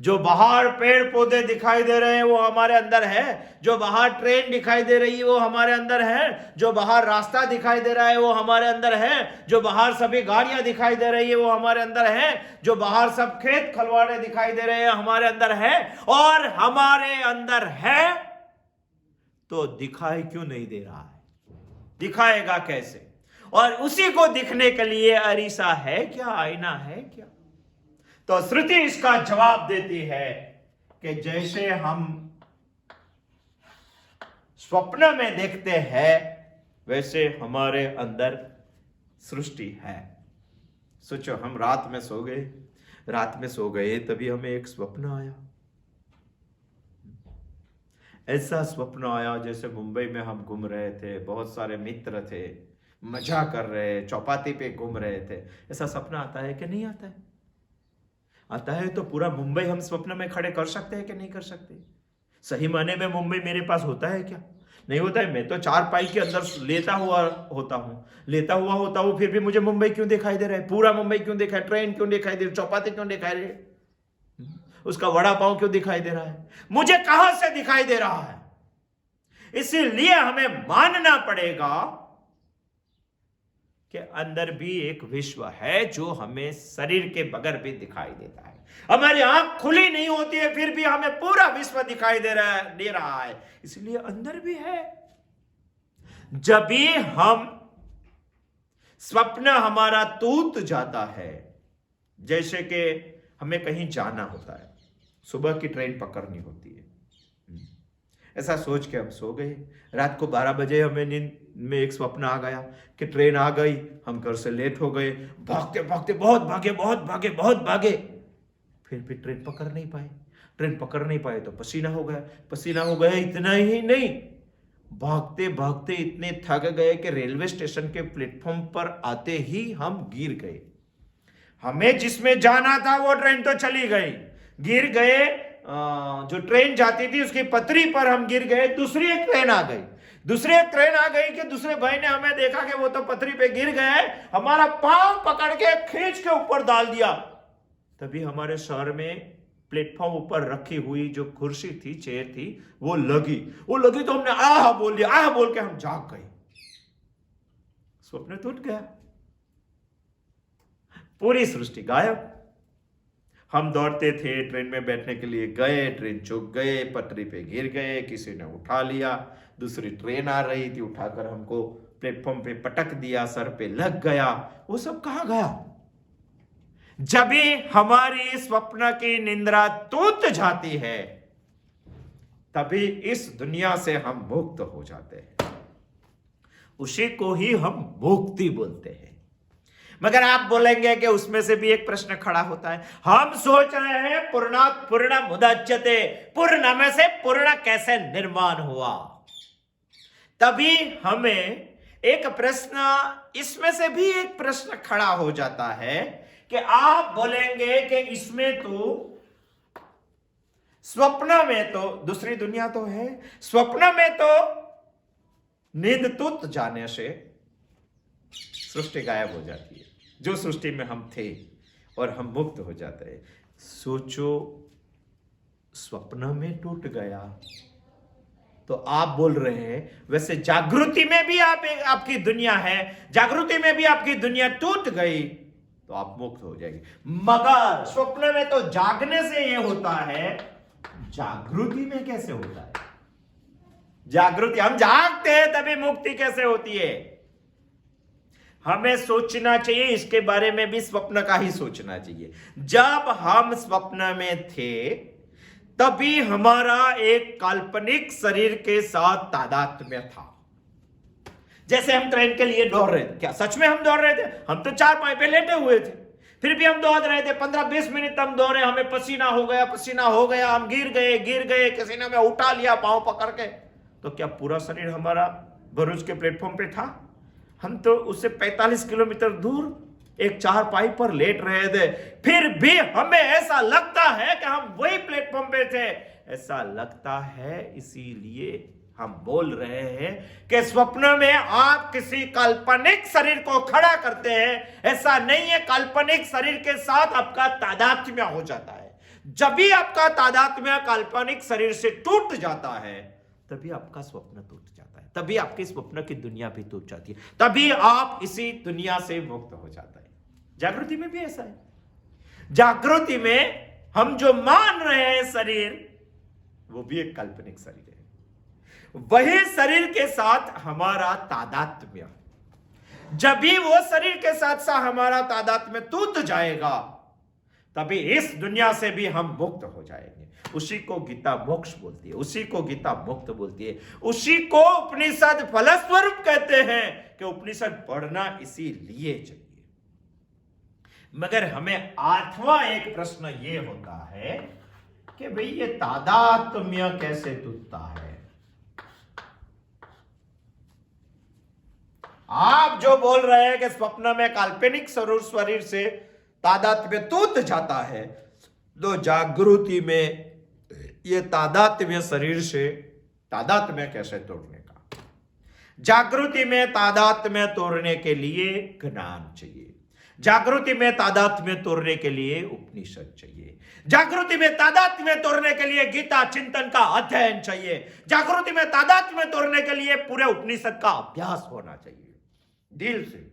जो बाहर पेड़ पौधे दिखाई दे रहे हैं वो हमारे अंदर है, जो बाहर ट्रेन दिखाई दे रही है वो हमारे अंदर है, जो बाहर रास्ता दिखाई दे रहा है वो हमारे अंदर है, जो बाहर सभी गाड़ियां दिखाई दे रही है वो हमारे अंदर है, जो बाहर सब खेत खलवाड़े दिखाई दे रहे हैं हमारे अंदर है। और हमारे अंदर है तो दिखाई क्यों नहीं दे रहा है? दिखाएगा कैसे? और उसी को दिखने के लिए अरीसा है क्या, आईना है क्या? तो श्रुति इसका जवाब देती है कि जैसे हम स्वप्न में देखते हैं वैसे हमारे अंदर सृष्टि है। सोचो, हम रात में सो गए तभी हमें एक स्वप्न आया। ऐसा स्वप्न आया जैसे मुंबई में हम घूम रहे थे, बहुत सारे मित्र थे, मजा कर रहे, चौपाटी पे घूम रहे थे। ऐसा सपना आता है कि नहीं आता है? आता है तो पूरा मुंबई हम स्वप्न में खड़े कर सकते हैं कि नहीं कर सकते? सही माने में मुंबई मेरे पास होता है क्या? नहीं होता है। मैं तो चार पाई के अंदर लेता हुआ होता हूं, फिर भी मुझे मुंबई क्यों दिखाई दे रहा है? पूरा मुंबई क्यों दिखाई, ट्रेन क्यों दिखाई दे रही, चौपाटी क्यों दिखाई दे रही, उसका वड़ा पाव क्यों दिखाई दे रहा है? मुझे कहां से दिखाई दे रहा है? इसीलिए हमें मानना पड़ेगा कि अंदर भी एक विश्व है जो हमें शरीर के बगैर भी दिखाई देता है। हमारी आंख खुली नहीं होती है फिर भी हमें पूरा विश्व दिखाई दे रहा है, इसलिए अंदर भी है। जब भी हम स्वप्न हमारा टूट जाता है, जैसे कि हमें कहीं जाना होता है, सुबह की ट्रेन पकड़नी होती है, ऐसा सोच के हम सो गए। रात को 12 बजे हमें नींद में एक स्वप्न आ गया कि ट्रेन आ गई, हम घर से लेट हो गए, भागते भागते बहुत भागे, फिर भी ट्रेन पकड़ नहीं पाए तो पसीना हो गया। इतना ही नहीं, भागते भागते इतने थक गए कि रेलवे स्टेशन के प्लेटफॉर्म पर आते ही हम गिर गए। हमें जिसमें जाना था वो ट्रेन तो चली गई, गिर गए। जो ट्रेन जाती थी उसकी पटरी पर हम गिर गए। दूसरी एक ट्रेन आ गई कि दूसरे भाई ने हमें देखा कि वो तो पटरी पे गिर गए, हमारा पांव पकड़ के खींच के ऊपर डाल दिया। तभी हमारे सर में प्लेटफॉर्म ऊपर रखी हुई जो कुर्सी थी, चेयर थी, वो लगी तो हमने आह बोल दिया। आह बोल के हम जाग गए, स्वप्न टूट गया, पूरी सृष्टि गायब। हम दौड़ते थे, ट्रेन में बैठने के लिए गए, ट्रेन चूक गए, पटरी पे गिर गए, किसी ने उठा लिया, दूसरी ट्रेन आ रही थी, उठाकर हमको प्लेटफॉर्म पे पटक दिया, सर पे लग गया। वो सब कहां गया? जब भी हमारी स्वप्न की निंद्रा टूट जाती है तभी इस दुनिया से हम मुक्त हो जाते हैं। उसी को ही हम मुक्ति बोलते हैं। मगर आप बोलेंगे कि उसमें से भी एक प्रश्न खड़ा होता है। हम सोच रहे हैं पूर्णात् पूर्णम् उदच्यते, पूर्ण में से पूर्ण कैसे निर्माण हुआ? तभी हमें एक प्रश्न, इसमें से भी एक प्रश्न खड़ा हो जाता है कि आप बोलेंगे कि इसमें तो स्वप्न में तो दूसरी दुनिया तो है, स्वप्न में तो नींद टूट जाने से सृष्टि गायब हो जाती है, जो सृष्टि में हम थे, और हम मुक्त हो जाते हैं। सोचो, स्वप्न में टूट गया तो आप बोल रहे हैं वैसे जागृति में भी आपकी दुनिया है, जागृति में भी आपकी दुनिया टूट गई तो आप मुक्त हो जाएंगे। मगर स्वप्न में तो जागने से यह होता है, जागृति में कैसे होता है? जागृति, हम जागते हैं तभी मुक्ति कैसे होती है? हमें सोचना चाहिए, इसके बारे में भी स्वप्न का ही सोचना चाहिए। जब हम स्वप्न में थे तभी हमारा एक काल्पनिक शरीर के साथ तादात्म्य था। जैसे हम ट्रेन के लिए दौड़ रहे थे, क्या सच में हम दौड़ रहे थे? हम तो चार पाई पे लेटे हुए थे, फिर भी हम दौड़ रहे थे। 15-20 मिनट हम दौड़े, हमें पसीना हो गया, हम गिर गए, किसी ने हमें उठा लिया पांव पकड़ के। तो क्या पूरा शरीर हमारा भरूच के प्लेटफॉर्म पे था? हम तो उससे 45 किलोमीटर दूर एक चार पाई पर लेट रहे थे, फिर भी हमें ऐसा लगता है कि हम वही प्लेटफॉर्म पे थे। ऐसा लगता है इसीलिए हम बोल रहे हैं कि स्वप्न में आप किसी काल्पनिक शरीर को खड़ा करते हैं। ऐसा नहीं है, काल्पनिक शरीर के साथ आपका तादात्म्य हो जाता है। जब भी आपका तादात्म्य काल्पनिक शरीर से टूट जाता है तभी आपका स्वप्न टूट जाता है, तभी आपकी स्वप्न की दुनिया भी टूट जाती है, तभी आप इसी दुनिया से मुक्त हो जाता है। जागृति में भी ऐसा है। जागृति में हम जो मान रहे हैं शरीर, वो भी एक काल्पनिक शरीर है। वही शरीर के साथ हमारा तादात्म्य, जब भी वो शरीर के साथ साथ हमारा तादात्म्य टूट जाएगा, तभी इस दुनिया से भी हम मुक्त हो जाएंगे। उसी को गीता मोक्ष बोलती है, उसी को गीता मुक्त बोलती है, उसी को उपनिषद फलस्वरूप कहते हैं कि उपनिषद पढ़ना इसीलिए चाहिए। मगर हमें आठवां एक प्रश्न ये होता है कि भाई ये तादात्म्य कैसे टूटता है? आप जो बोल रहे हैं कि स्वप्न में काल्पनिक शरीर से तादात्म्य टूट जाता है, तो जागृति में ये तादात्म्य शरीर से तादात्म्य कैसे तोड़ने का? जागृति में तादात्म्य तोड़ने के लिए ज्ञान चाहिए, जागृति में तादात्म्य तोड़ने के लिए उपनिषद चाहिए, जागृति में तादात्म्य तोड़ने के लिए गीता चिंतन का अध्ययन चाहिए, जागृति में तादात्म्य तोड़ने के लिए पूरे उपनिषद का अभ्यास होना चाहिए दिल से।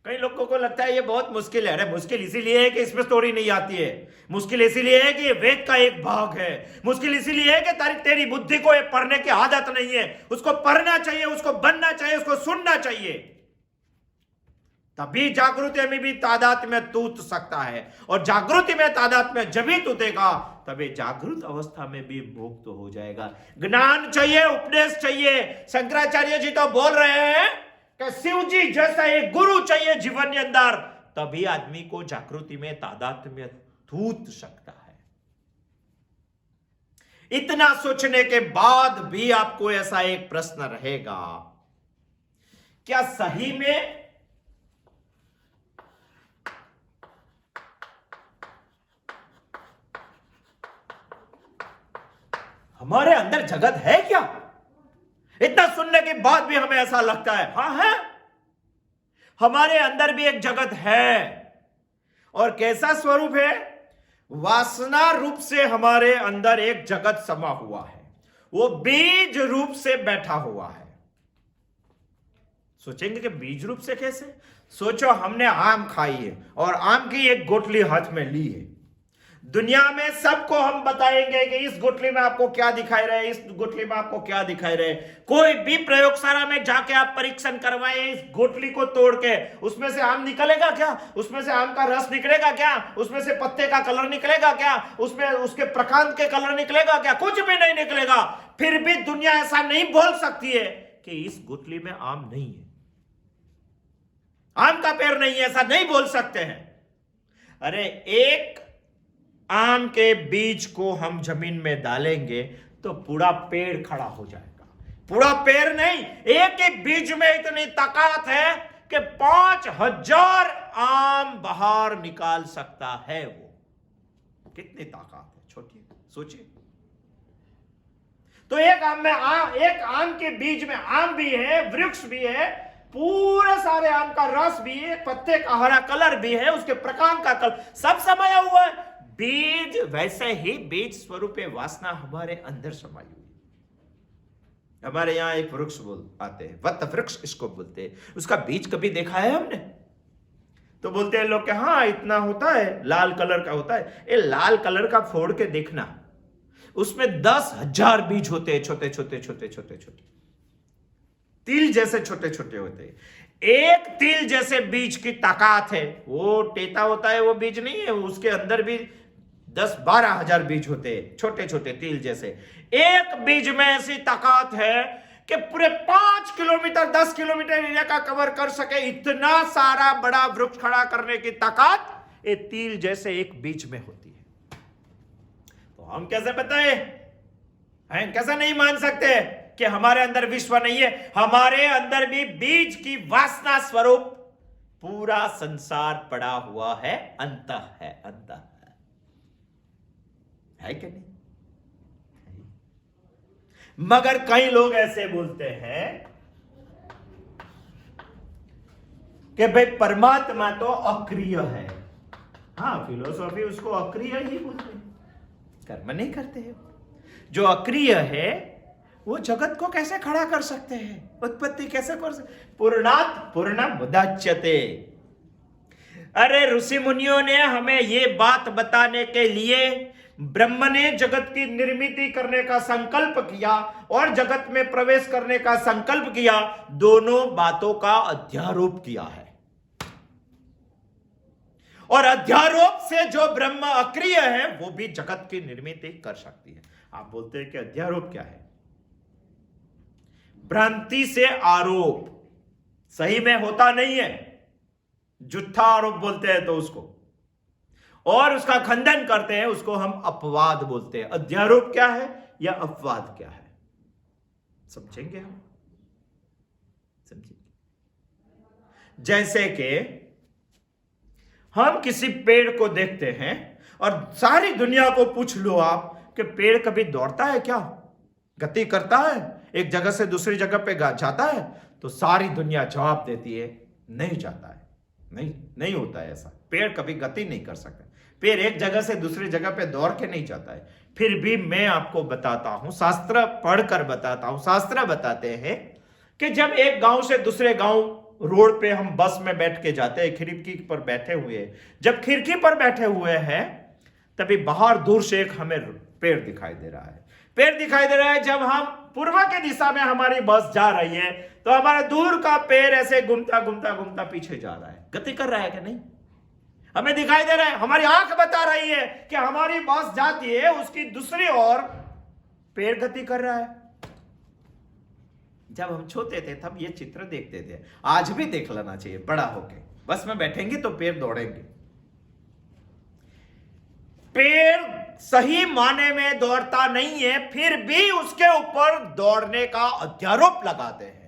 कई लोगों को लगता है ये बहुत मुश्किल है। अरे मुश्किल इसीलिए है कि इसमें स्टोरी नहीं आती है, मुश्किल इसीलिए है कि ये वेद का एक भाग है, मुश्किल इसीलिए है कि तेरी बुद्धि को ये पढ़ने की आदत नहीं है। उसको पढ़ना चाहिए, उसको बनना चाहिए, उसको सुनना चाहिए, तभी जागृति में भी तादात्म्य टूट सकता है। और जागृति में तादात्म्य जब भी टूटेगा, तभी जागृत अवस्था में भी मुक्त हो जाएगा। ज्ञान चाहिए, उपदेश चाहिए। शंकराचार्य जी तो बोल रहे हैं कि शिव जी जैसा एक गुरु चाहिए जीवन के अंदर, तभी आदमी को जागृति में तादात्म्य टूट सकता है। इतना सोचने के बाद भी आपको ऐसा एक प्रश्न रहेगा, क्या सही में हमारे अंदर जगत है क्या? इतना सुनने के बाद भी हमें ऐसा लगता है, हां है, हमारे अंदर भी एक जगत है। और कैसा स्वरूप है? वासना रूप से हमारे अंदर एक जगत समा हुआ है, वो बीज रूप से बैठा हुआ है। सोचेंगे कि बीज रूप से कैसे? सोचो हमने आम खाई है और आम की एक गोटली हाथ में ली है। दुनिया में सबको हम बताएंगे कि इस गुठली में आपको क्या दिखाई रहे, इस गुठली में आपको क्या दिखाई रहे। कोई भी प्रयोगशाला में जाके आप परीक्षण करवाएं, इस गुठली को तोड़ के उसमें से आम निकलेगा क्या? उसमें से आम का रस निकलेगा क्या? उसमें से पत्ते का कलर निकलेगा क्या? उसमें उसके प्रकांड के कलर निकलेगा क्या? कुछ भी नहीं निकलेगा। फिर भी दुनिया ऐसा नहीं बोल सकती है कि इस गुठली में आम नहीं है, आम का पेड़ नहीं है, ऐसा नहीं बोल सकते हैं। अरे एक आम के बीज को हम जमीन में डालेंगे तो पूरा पेड़ खड़ा हो जाएगा। पूरा पेड़ नहीं, एक ही बीज में इतनी ताकत है कि 5000 आम बाहर निकाल सकता है। वो कितनी ताकत है, छोटी सोचिए। तो एक आम में एक आम के बीज में आम भी है, वृक्ष भी है, पूरे सारे आम का रस भी है, पत्ते का हरा कलर भी है, उसके प्रकांड का कलर सब समाया हुआ है। बीज वैसे ही बीज स्वरूप वासना हमारे अंदर समाई हुई। हमारे यहां एक वृक्ष आते हैं, वट वृक्ष इसको बोलते हैं। उसका बीज कभी देखा है हमने? तो बोलते हैं लोग कि हाँ इतना होता है, लाल कलर का होता है। ये लाल कलर का फोड़ के देखना, उसमें 10,000 बीज होते हैं, छोटे छोटे छोटे छोटे छोटे तिल जैसे छोटे छोटे होते हैं। एक तिल जैसे बीज की ताकत है। वो टेता होता है, वो बीज नहीं है, उसके अंदर भी 10-12 हजार बीज होते हैं, छोटे छोटे तिल जैसे। एक बीज में ऐसी ताकत है कि पूरे 5 किलोमीटर 10 किलोमीटर एरिया का कवर कर सके, इतना सारा बड़ा वृक्ष खड़ा करने की ताकत ये तिल जैसे एक बीज में होती है। तो हम कैसे बताएं? हम कैसे नहीं मान सकते कि हमारे अंदर विश्व नहीं है? हमारे अंदर भी बीज की वासना स्वरूप पूरा संसार पड़ा हुआ है, अंतः है, अंतः है कि नहीं? मगर कई लोग ऐसे बोलते हैं कि भाई परमात्मा तो अक्रिय है। हाँ, फिलोसॉफी उसको अक्रिय ही बोलते हैं, कर्म नहीं करते हैं। जो अक्रिय है वो जगत को कैसे खड़ा कर सकते हैं, उत्पत्ति कैसे कर सकते? पूर्णात् पूर्णमुदच्यते। अरे ऋषि मुनियों ने हमें ये बात बताने के लिए ब्रह्म ने जगत की निर्मिति करने का संकल्प किया और जगत में प्रवेश करने का संकल्प किया, दोनों बातों का अध्यारोप किया है। और अध्यारोप से जो ब्रह्म अक्रिय है वो भी जगत की निर्मिति कर सकती है। आप बोलते हैं कि अध्यारोप क्या है? भ्रांति से आरोप, सही में होता नहीं है, झूठा आरोप बोलते हैं तो उसको, और उसका खंडन करते हैं, उसको हम अपवाद बोलते हैं। अध्यारोप क्या है या अपवाद क्या है, समझेंगे हम, समझेंगे। जैसे कि हम किसी पेड़ को देखते हैं और सारी दुनिया को पूछ लो आप कि पेड़ कभी दौड़ता है क्या, गति करता है, एक जगह से दूसरी जगह पे जाता है? तो सारी दुनिया जवाब देती है नहीं जाता है, नहीं होता है ऐसा। पेड़ कभी गति नहीं कर सकता, पेड़ एक जगह से दूसरी जगह पे दौड़ के नहीं जाता है। फिर भी मैं आपको बताता हूं, शास्त्र पढ़कर बताता हूं, शास्त्र बताते हैं कि जब एक गांव से दूसरे गांव रोड पे हम बस में बैठ के जाते हैं, खिड़की पर बैठे हुए, जब खिड़की पर बैठे हुए हैं तभी बाहर दूर से एक हमें पेड़ दिखाई दे रहा है, पेड़ दिखाई दे रहा है। जब हम पूर्व के दिशा में हमारी बस जा रही है तो हमारा दूर का पेड़ ऐसे घूमता घूमता घूमता पीछे जा रहा है, गति कर रहा है कि नहीं? हमें दिखाई दे रहा है, हमारी आंख बता रही है कि हमारी बस जाती है, उसकी दूसरी ओर पेड़ गति कर रहा है। जब हम छोटे थे तब ये चित्र देखते थे, आज भी देख लेना चाहिए। बड़ा होके बस में बैठेंगे तो पेड़ दौड़ेंगे। पेड़ सही माने में दौड़ता नहीं है, फिर भी उसके ऊपर दौड़ने का अध्यारोप लगाते हैं।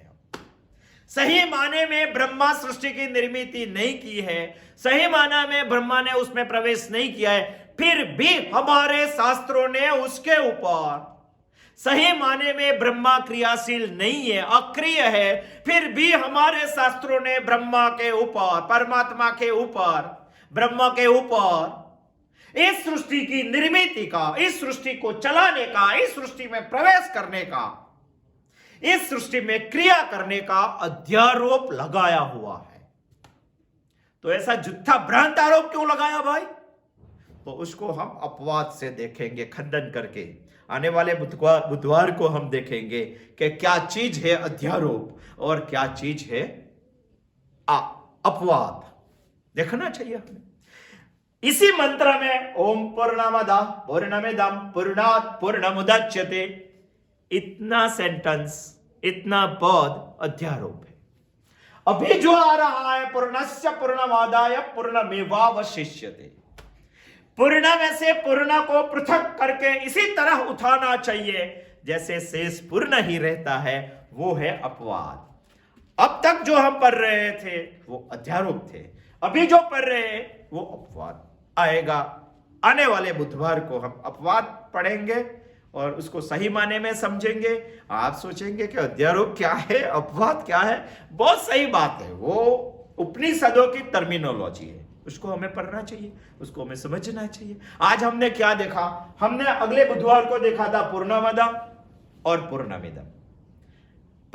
सही माने में ब्रह्मा सृष्टि की निर्मिति नहीं की है, सही माना में ब्रह्मा ने उसमें प्रवेश नहीं किया है, फिर भी हमारे शास्त्रों ने उसके ऊपर, सही माने में ब्रह्मा क्रियाशील नहीं है, अक्रिय है, फिर भी हमारे शास्त्रों ने ब्रह्मा के ऊपर, परमात्मा के ऊपर, ब्रह्मा के ऊपर इस सृष्टि की निर्मिति का, इस सृष्टि को चलाने का, इस सृष्टि में प्रवेश करने का, इस सृष्टि में क्रिया करने का अध्यारोप लगाया हुआ है। तो ऐसा झूठा भ्रांत आरोप क्यों लगाया भाई? तो उसको हम अपवाद से देखेंगे, खंडन करके। आने वाले बुधवार को हम देखेंगे कि क्या चीज है अध्यारोप और क्या चीज है अपवाद, देखना चाहिए हमें। इसी मंत्र में ओम पूर्णमदः पूर्णमिदं पूर्णात् पूर्णमुदच्यते, इतना सेंटेंस, इतना पद अध्यारोप है। अभी जो आ रहा है पूर्णस्य पूर्णमादाय पूर्णमेवावशिष्यते, पूर्ण में से पूर्ण को पृथक करके इसी तरह उठाना चाहिए जैसे शेष पूर्ण ही रहता है, वो है अपवाद। अब तक जो हम पढ़ रहे थे वो अध्यारोप थे, अभी जो पढ़ रहे हैं वो अपवाद आएगा। आने वाले बुधवार को हम अपवाद पढ़ेंगे और उसको सही माने में समझेंगे। आप सोचेंगे कि अध्यारोप क्या है, अपवाद क्या है? बहुत सही बात है, वो उपनिषदों की टर्मिनोलॉजी है, उसको हमें पढ़ना चाहिए, उसको हमें समझना चाहिए। आज हमने क्या देखा? हमने अगले बुधवार को देखा था पूर्णमदः और पूर्णमिदं।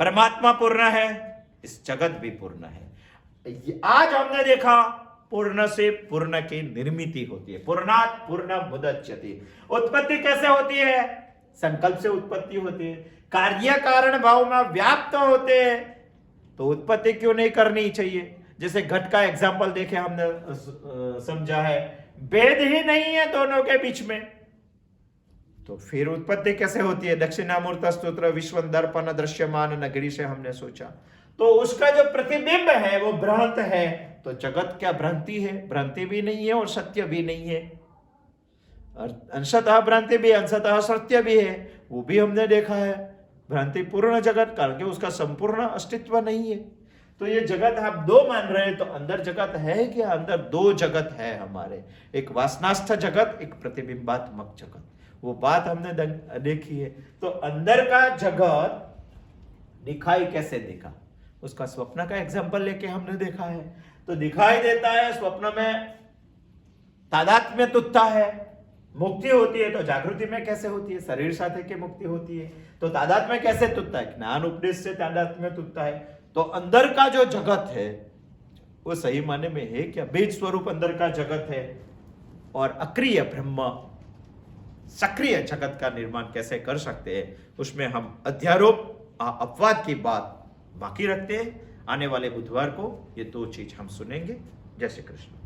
परमात्मा पूर्ण है, इस जगत भी पूर्ण है। आज हमने देखा पूर्ण से पूर्ण की निर्मिति होती है, पूर्णात् पूर्णमुदच्यते। उत्पत्ति कैसे होती है? संकल्प से उत्पत्ति होती है। कार्य कारण भाव में व्याप्त होते हैं तो उत्पत्ति क्यों नहीं करनी चाहिए? जैसे घट का एग्जाम्पल देखे हमने, समझा है, भेद ही नहीं है दोनों के बीच में, तो फिर उत्पत्ति कैसे होती है? दक्षिणामूर्त स्तोत्र विश्व दर्पण दृश्यमान नगरी से हमने सोचा, तो उसका जो प्रतिबिंब है वो भ्रांत है। तो जगत क्या भ्रांति है? भ्रांति भी नहीं है और सत्य भी नहीं है, अंशतः भ्रांति भी अंशतः सत्य भी है, वो भी हमने देखा है। भ्रांति पूर्ण जगत करके उसका संपूर्ण अस्तित्व नहीं है। तो ये जगत आप दो मान रहे हैं, तो अंदर जगत है क्या? अंदर दो जगत है हमारे, एक वासनास्थ जगत, एक प्रतिबिंबात्मक जगत। वो बात हमने देखी है। तो अंदर का जगत दिखाई कैसे देखा? उसका स्वप्न का एग्जांपल लेके हमने देखा है। तो दिखाई देता है, स्वप्न में तादात्म्य तुटता है, मुक्ति होती है। तो जागृति में कैसे होती है? शरीर साथे की मुक्ति होती है। तो तादात्म्य कैसे टूटता है? ज्ञान उपदेश से तादात्म्य टूटता है। तो अंदर का जो जगत है वो सही माने में है क्या? बीज स्वरूप अंदर का जगत है और अक्रिय ब्रह्म सक्रिय जगत का निर्माण कैसे कर सकते हैं, उसमें हम अध्यारोप अपवाद की बात बाकी रखते हैं। आने वाले बुधवार को ये 2 चीज हम सुनेंगे। जय श्री कृष्ण।